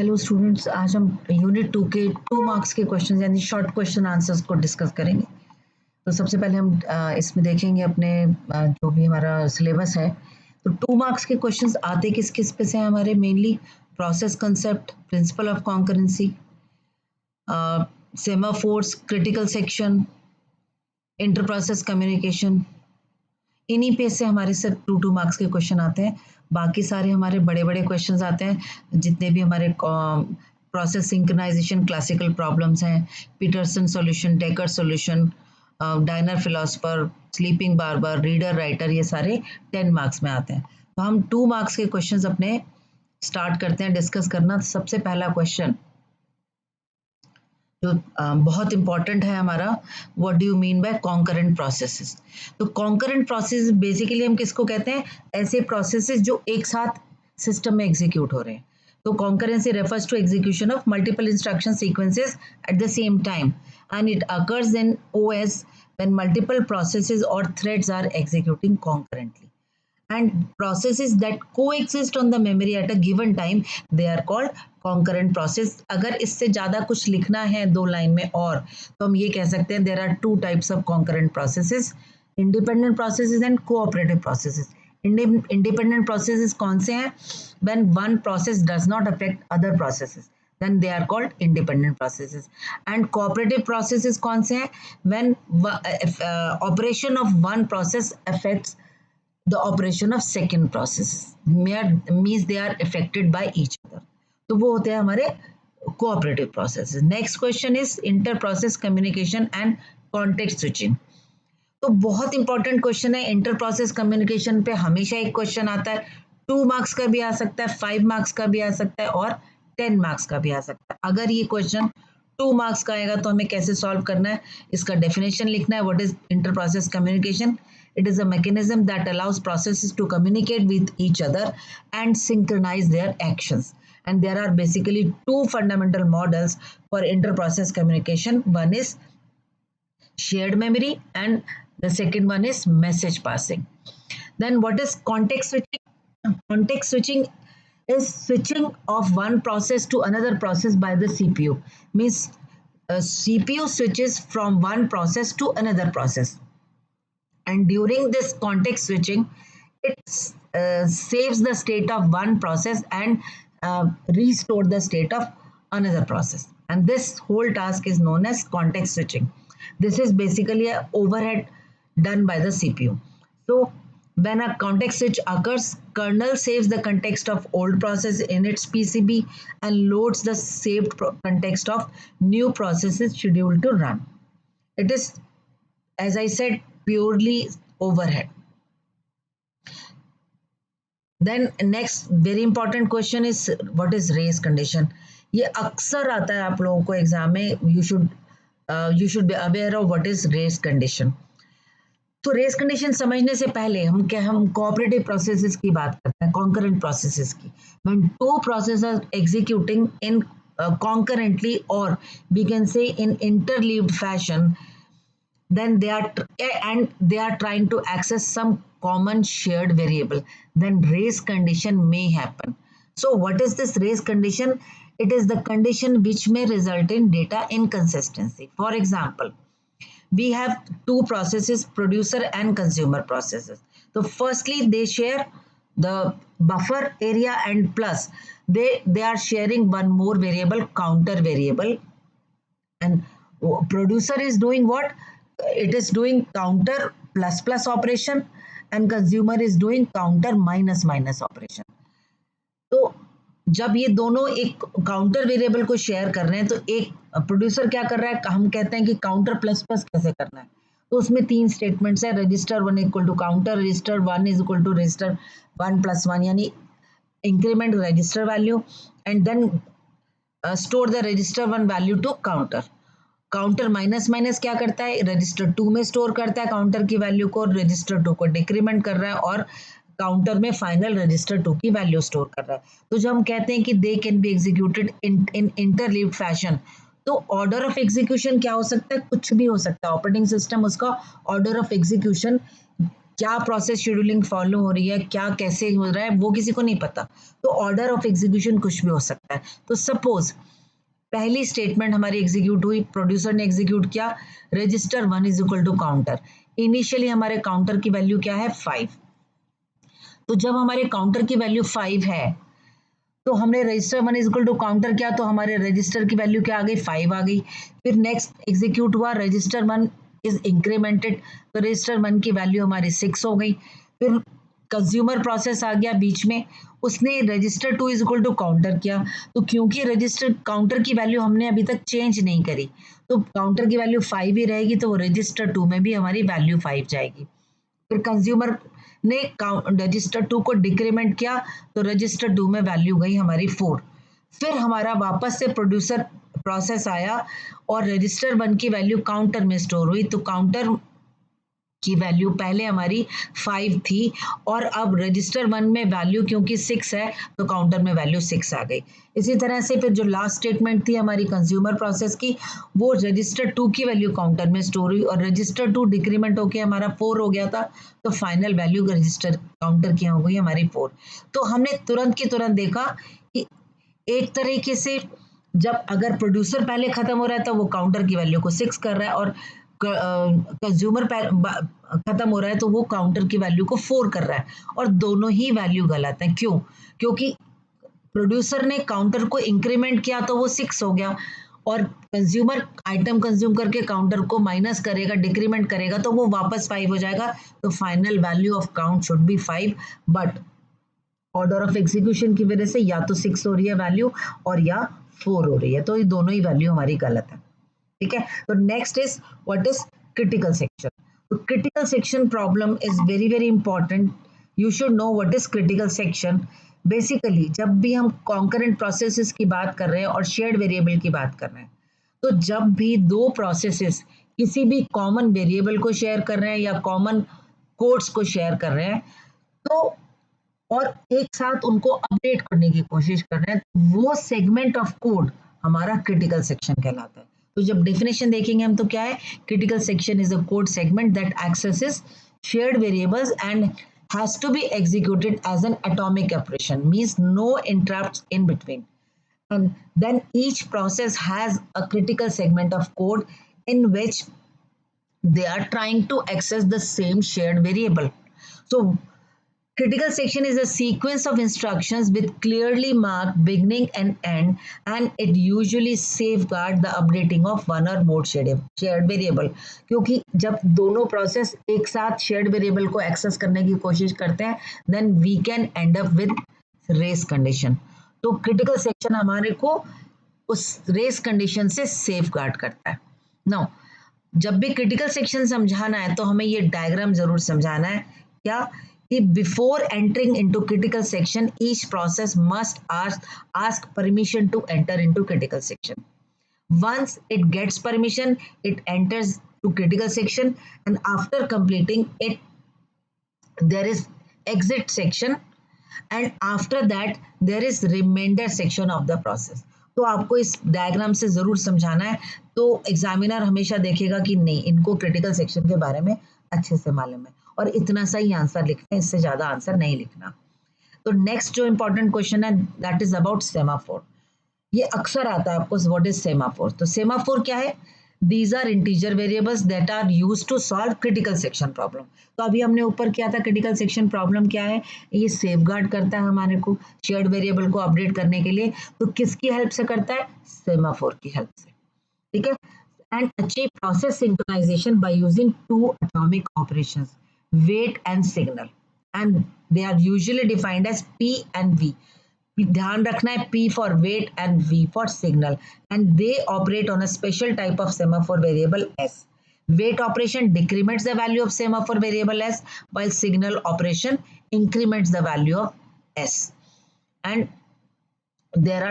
Hello students, आज हम unit 2 के 2 मार्क्स के क्वेश्चन यानी शॉर्ट क्वेश्चन आंसर्स को डिस्कस करेंगे। तो सबसे पहले हम इसमें देखेंगे अपने जो भी हमारा सिलेबस है। तो 2 मार्क्स के क्वेश्चंस आते किस किस पे से हैं हमारे, mainly process concept, principle of concurrency, semaphores, critical section, inter process communication. इन्हीं पे से हमारे सिर्फ 2 मार्क्स के क्वेश्चन आते हैं। बाकी सारे हमारे बड़े बड़े क्वेश्चंस आते हैं, जितने भी हमारे प्रोसेस सिंक्रोनाइजेशन क्लासिकल प्रॉब्लम्स हैं, Peterson solution, Dekker solution, diner philosopher, sleeping barber, reader writer, ये सारे 10 मार्क्स में आते हैं। तो हम 2 मार्क्स के क्वेश्चंस अपने स्टार्ट करते हैं डिस्कस करना। तो सबसे पहला क्वेश्चन जो बहुत इंपॉर्टेंट है हमारा, what do you mean by concurrent processes. तो कॉन्करेंट प्रोसेस बेसिकली हम किसको कहते हैं, ऐसे प्रोसेसेस जो एक साथ सिस्टम में एग्जीक्यूट हो रहे हैं। तो concurrency refers to execution of multiple instruction sequences at the same time and it occurs in OS when multiple processes or threads are executing concurrently. And processes that coexist on the memory at a given time, they are called concurrent process. अगर इससे ज़्यादा कुछ लिखना है 2 line में और, तो हम ये कह सकते हैं there are 2 types of concurrent processes, independent processes and cooperative processes. Independent processes कौन से हैं? When one process does not affect other processes, then they are called independent processes. And cooperative processes कौन से हैं? When operation of one process affects the operation of second process, means they are affected by each other. तो वो होते हैं हमारे cooperative processes. Next question is inter process communication and context switching. तो बहुत इंपॉर्टेंट क्वेश्चन है। Inter process communication पे हमेशा एक क्वेश्चन आता है, 2 मार्क्स का भी आ सकता है, 5 मार्क्स का भी आ सकता है और 10 मार्क्स का भी आ सकता है। अगर ये क्वेश्चन 2 मार्क्स का आएगा तो हमें कैसे सॉल्व करना है, इसका डेफिनेशन लिखना है। What is inter process communication? It is a mechanism that allows processes to communicate with each other and synchronize their actions. And there are basically 2 fundamental models for inter-process communication. One is shared memory and the second one is message passing. Then what is context switching? Context switching is switching of one process to another process by the CPU. Means CPU switches from one process to another process. And during this context switching, it saves the state of one process and restore the state of another process. And this whole task is known as context switching. This is basically an overhead done by the CPU. So when a context switch occurs, kernel saves the context of old process in its PCB and loads the saved context of new processes scheduled to run. It is, as I said, purely overhead. Then next very important question is what is race condition. ये अक्सर आता है आप लोगों को exam में. You should be aware of what is race condition. तो race condition समझने से पहले हम कोऑपरेटिव प्रोसेसेस की बात करते हैं, कॉन्करेंट प्रोसेसेस की. When 2 processes are executing in concurrently or we can say in interleaved fashion, then they are trying to access some common shared variable, then race condition may happen. So what is this race condition? It is the condition which may result in data inconsistency. For example, we have 2 processes, producer and consumer processes. So firstly they share the buffer area and plus they are sharing one more variable, counter variable. And producer is doing what? It is doing counter plus plus operation and consumer is doing counter minus minus operation. तो जब ये दोनों एक counter variable को share कर रहे हैं तो एक प्रोड्यूसर क्या कर रहा है, हम कहते हैं कि काउंटर प्लस प्लस कैसे करना है. तो उसमें 3 स्टेटमेंट्स है, register 1 equal to counter, register 1 is equal to register 1 plus 1, यानी increment register value and then store the register 1 value to counter. Counter minus minus क्या करता है, रजिस्टर 2 में स्टोर करता है काउंटर की वैल्यू को, रजिस्टर 2 को डिक्रीमेंट कर रहा है और काउंटर में फाइनल रजिस्टर 2 की वैल्यू स्टोर कर रहा है. तो जब हम कहते हैं कि they can be executed in interleaved fashion, तो ऑर्डर ऑफ एग्जीक्यूशन क्या हो सकता है, कुछ भी हो सकता है. ऑपरेटिंग सिस्टम उसका ऑर्डर ऑफ एग्जीक्यूशन क्या प्रोसेस शेड्यूलिंग फॉलो हो रही है, क्या कैसे हो रहा है, वो किसी को नहीं पता। तो ऑर्डर ऑफ एग्जीक्यूशन कुछ भी हो सकता है। तो सपोज पहली स्टेटमेंट हमारी एग्जीक्यूट हुई, प्रोड्यूसर ने एग्जीक्यूट किया, register 1 is equal to counter. Initially हमारे काउंटर की वैल्यू क्या है, 5। तो जब हमारे काउंटर की वैल्यू 5 है तो हमने register 1 is equal to counter किया, तो हमारे रजिस्टर की वैल्यू क्या आ गई, 5 आ गई। फिर नेक्स्ट एग्जीक्यूट हुआ, रजिस्टर 1 इज इंक्रीमेंटेड, तो रजिस्टर 1 की वैल्यू हमारी 6 हो गई। फिर कंज्यूमर प्रोसेस आ गया बीच में, उसने register 2 is equal to counter किया। तो क्योंकि रजिस्टर काउंटर की वैल्यू हमने अभी तक चेंज नहीं करी, तो काउंटर की वैल्यू 5 ही रहेगी, तो रजिस्टर 2 में भी हमारी वैल्यू 5 जाएगी। फिर कंज्यूमर ने रजिस्टर 2 को डिक्रीमेंट किया, तो रजिस्टर 2 में वैल्यू गई हमारी 4। फिर हमारा वापस से प्रोड्यूसर प्रोसेस आया और रजिस्टर 1 की वैल्यू काउंटर में स्टोर हुई, तो काउंटर की वैल्यू पहले हमारी 5 थी और अब रजिस्टर 1 में वैल्यू क्योंकि 6 है तो काउंटर में वैल्यू 6 आ गई। इसी तरह से फिर जो लास्ट स्टेटमेंट थी हमारी कंज्यूमर प्रोसेस की, वो रजिस्टर 2 की वैल्यू काउंटर में स्टोर हुई और रजिस्टर 2 डिक्रीमेंट होके हमारा 4 हो गया था, तो फाइनल वैल्यू रजिस्टर काउंटर की हो गई हमारी 4। तो हमने तुरंत की तुरंत देखा कि एक तरीके से जब अगर प्रोड्यूसर पहले खत्म हो रहा है तो वो काउंटर की वैल्यू को 6 कर रहा है, और कंज्यूमर खत्म हो रहा है तो वो काउंटर की वैल्यू को 4 कर रहा है, और दोनों ही वैल्यू गलत है। क्यों? क्योंकि प्रोड्यूसर ने काउंटर को इंक्रीमेंट किया तो वो 6 हो गया, और कंज्यूमर आइटम कंज्यूम करके काउंटर को माइनस करेगा, डिक्रीमेंट करेगा, तो वो वापस 5 हो जाएगा। तो final value of count should be 5, but order of execution की वजह से या तो 6 हो रही है वैल्यू और या 4 हो रही है, तो ये दोनों ही वैल्यू हमारी गलत है। ठीक है। तो next is what is critical section. तो critical section problem is very very important, you should know what is critical section. Basically जब भी हम कॉन्करेंट प्रोसेसेस की बात कर रहे हैं और शेयर्ड वेरिएबल की बात कर रहे हैं, तो जब भी दो प्रोसेसेस किसी भी कॉमन वेरिएबल को शेयर कर रहे हैं या कॉमन कोड्स को शेयर कर रहे हैं, तो और एक साथ उनको अपडेट करने की कोशिश कर रहे हैं, तो वो सेगमेंट ऑफ कोड हमारा क्रिटिकल सेक्शन कहलाता है। तो जब डेफिनेशन देखेंगे हम तो क्या है, critical section is a code segment that axes shared variables and has to be executed as an atomic operation, means no interrupts in between, and then each process has a critical segment of code in which they are trying to access the same shared variable. So critical section is a sequence of instructions with clearly marked beginning and end, and it usually safeguard the updating of one or more shared variable. क्योंकि जब दोनों process एक साथ shared variable को access करने की कोशिश करते हैं, then we can end up with race condition. तो क्रिटिकल सेक्शन हमारे को उस रेस कंडीशन से सेफगार्ड करता है। नाउ जब भी क्रिटिकल सेक्शन समझाना है तो हमें ये डायग्राम जरूर समझाना है। क्या कि before entering into critical section, each process must ask permission to enter into critical section. Once it gets permission, it enters to critical section, and after completing it, there is exit section, and after that there is remainder section of the process. तो आपको इस diagram से जरूर समझाना है, तो examiner हमेशा देखेगा कि नहीं, इनको क्रिटिकल सेक्शन के बारे में अच्छे से मालूम है, और इतना सा ही आंसर लिखना है, इससे ज्यादा आंसर नहीं लिखना। तो नेक्स्ट जो इंपॉर्टेंट क्वेश्चन है दैट इज अबाउट सेमाफोर। ये अक्सर आता है आपको, व्हाट इज सेमाफोर। तो सेमाफोर क्या है, these are integer variables that are used to solve critical section problem. तो अभी हमने ऊपर किया था, क्रिटिकल सेक्शन प्रॉब्लम क्या है, ये सेफगार्ड करता है हमारे को शेयर्ड वेरिएबल को अपडेट करने के लिए। तो किसकी हेल्प से करता है, सेमाफोर की हेल्प से। ठीक है। And achieve process synchronization by using two atomic operations, wait and signal, and they are usually defined as P and V. ध्यान रखना है, P for wait and V for signal, and they operate on a special type of semaphore variable S. Wait operation decrements the value of semaphore variable S, while signal operation increments the value of S. And there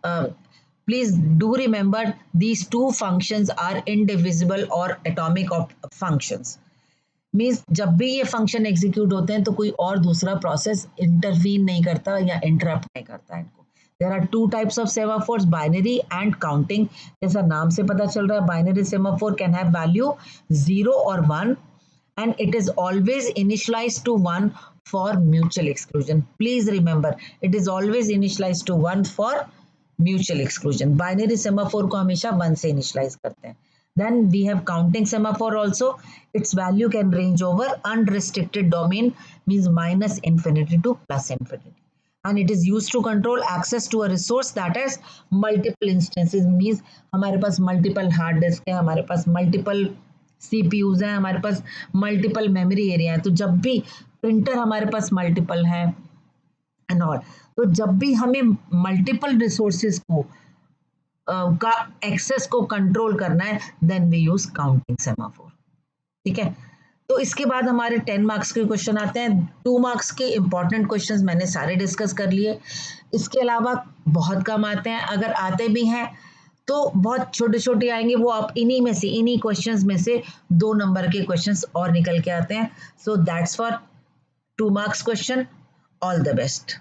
are please do remember these two functions are indivisible or atomic functions. Means जब भी ये function execute होते हैं तो कोई और दूसरा process intervene नहीं करता या इंटरप्ट नहीं करता इनको। There are two types of semaphores, binary and counting. जैसा नाम से पता चल रहा है, binary semaphore can have value 0 और 1, and it is always initialized to 1 for mutual exclusion. Please remember, it is always initialized to 1 for mutual exclusion. Binary semaphore को हमेशा 1 से इनिशियलाइज करते हैं. Then we have counting semaphore also. Its value can range over unrestricted domain, means minus infinity to plus infinity. And it is used to control access to a resource that has multiple instances, means हमारे पास multiple hard disk है, हमारे पास multiple CPUs हैं, हमारे पास multiple memory area है. तो जब भी printer हमारे पास multiple है एंड ऑल, तो जब भी हमें मल्टीपल रिसोर्सेज को का एक्सेस को कंट्रोल करना है, then we use counting semaphore. ठीक है. तो इसके बाद हमारे 10 मार्क्स के क्वेश्चन आते हैं. 2 मार्क्स के इंपॉर्टेंट क्वेश्चंस मैंने सारे डिस्कस कर लिए. इसके अलावा बहुत कम आते हैं, अगर आते भी हैं तो बहुत छोटे छोटे आएंगे, वो आप इन्हीं क्वेश्चंस में से 2 नंबर के क्वेश्चंस और निकल के आते हैं. So that's for 2 marks question. All the best.